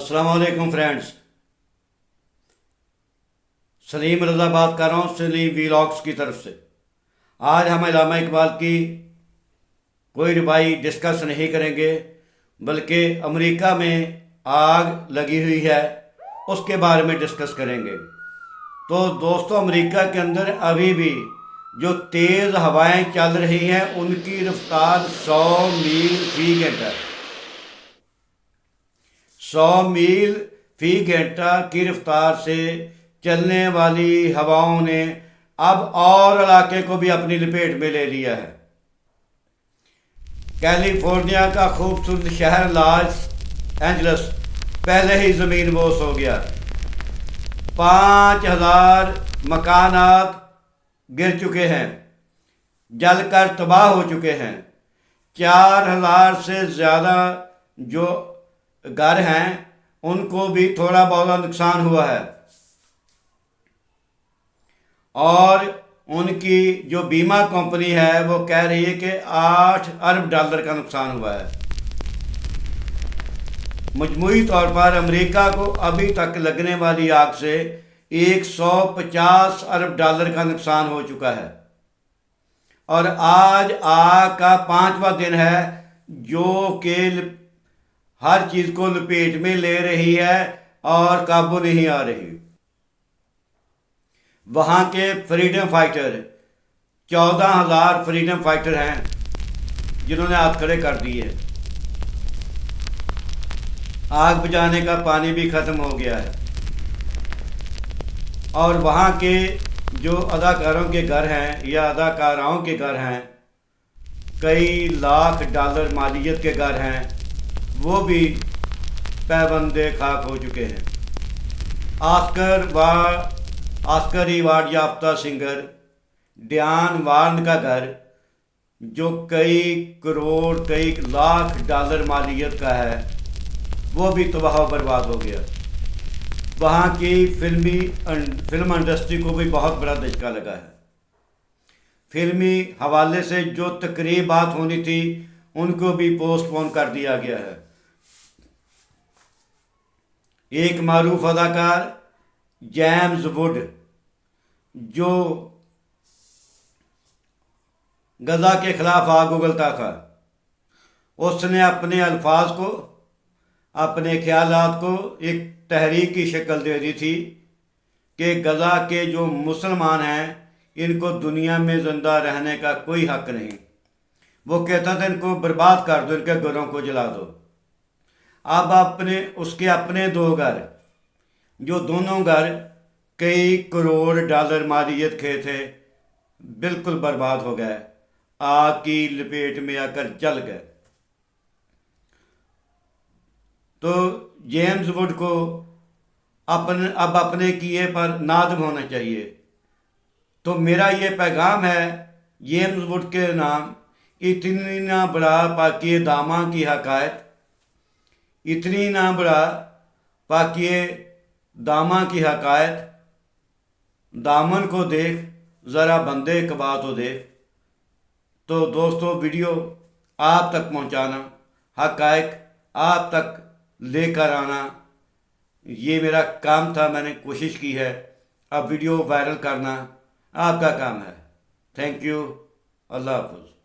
अस्सलाम वालेकुम फ्रेंड्स। सलीम रज़ा बात कर रहा हूँ सलीम वीलॉग्स की तरफ से। आज हम अल्लामा इकबाल की कोई रुबाई डिस्कस नहीं करेंगे, बल्कि अमेरिका में आग लगी हुई है उसके बारे में डिस्कस करेंगे। तो दोस्तों, अमेरिका के अंदर अभी भी जो तेज़ हवाएं चल रही हैं उनकी रफ्तार 100 मील फी घंटा 100 मील फी घंटा की रफ्तार से चलने वाली हवाओं ने अब और इलाके को भी अपनी लपेट में ले लिया है। कैलिफोर्निया का खूबसूरत शहर लॉस एंजल्स पहले ही ज़मीन बोस हो गया। 5000 मकानात गिर चुके हैं, जलकर तबाह हो चुके हैं। 4000 से ज़्यादा जो घर हैं उनको भी थोड़ा बहुत नुकसान हुआ है, और उनकी जो बीमा कंपनी है वो कह रही है कि $8 अरब का नुकसान हुआ है। मजमूई तौर पर अमेरिका को अभी तक लगने वाली आग से $150 अरब का नुकसान हो चुका है, और आज आग का 5वां दिन है जो कि हर चीज़ को लपेट में ले रही है और काबू नहीं आ रही। वहाँ के फ्रीडम फाइटर 14,000 फ्रीडम फाइटर हैं जिन्होंने हाथ खड़े कर दिए। आग बुझाने का पानी भी ख़त्म हो गया है, और वहाँ के जो अदाकारों के घर हैं या अदाकाराओं के घर हैं, कई लाख डॉलर मालियत के घर हैं, वो भी पैबंदे खाक हो चुके हैं। ऑस्कर अवार्ड याफ्ता सिंगर डियान वार्न का घर, जो कई करोड़ कई लाख डॉलर मालियत का है, वो भी तबाह बर्बाद हो गया। वहाँ की फिल्म इंडस्ट्री को भी बहुत बड़ा धक्का लगा है। फिल्मी हवाले से जो तकरीबात होनी थी उनको भी पोस्टपोन कर दिया गया है। एक मारूफ अदाकार जेम्स वुड, जो गजा के खिलाफ आग उगलता था, उसने अपने अल्फाज को, अपने ख्यालात को एक तहरीक की शक्ल दे दी थी कि गजा के जो मुसलमान हैं इनको दुनिया में ज़िंदा रहने का कोई हक नहीं। वो कहता था इनको बर्बाद कर दो, इनके घरों को जला दो। अब उसके अपने 2 घर, जो दोनों घर कई करोड़ डॉलर मालियत के थे, बिल्कुल बर्बाद हो गए, आग की लपेट में आकर जल गए। तो जेम्स वुड को अब अपने किए पर नादम होना चाहिए। तो मेरा ये पैगाम है जेम्स वुड के नाम, इतनी ना बड़ा पाकिए दामा की हकायत, इतनी ना बड़ा पाकिए दामा की हकायत, दामन को देख ज़रा बंदे कबा तो देख। तो दोस्तों, वीडियो आप तक पहुंचाना, हकायक आप तक लेकर आना, ये मेरा काम था, मैंने कोशिश की है। अब वीडियो वायरल करना आपका काम है। Thank you. अल्लाह हाफ़िज़।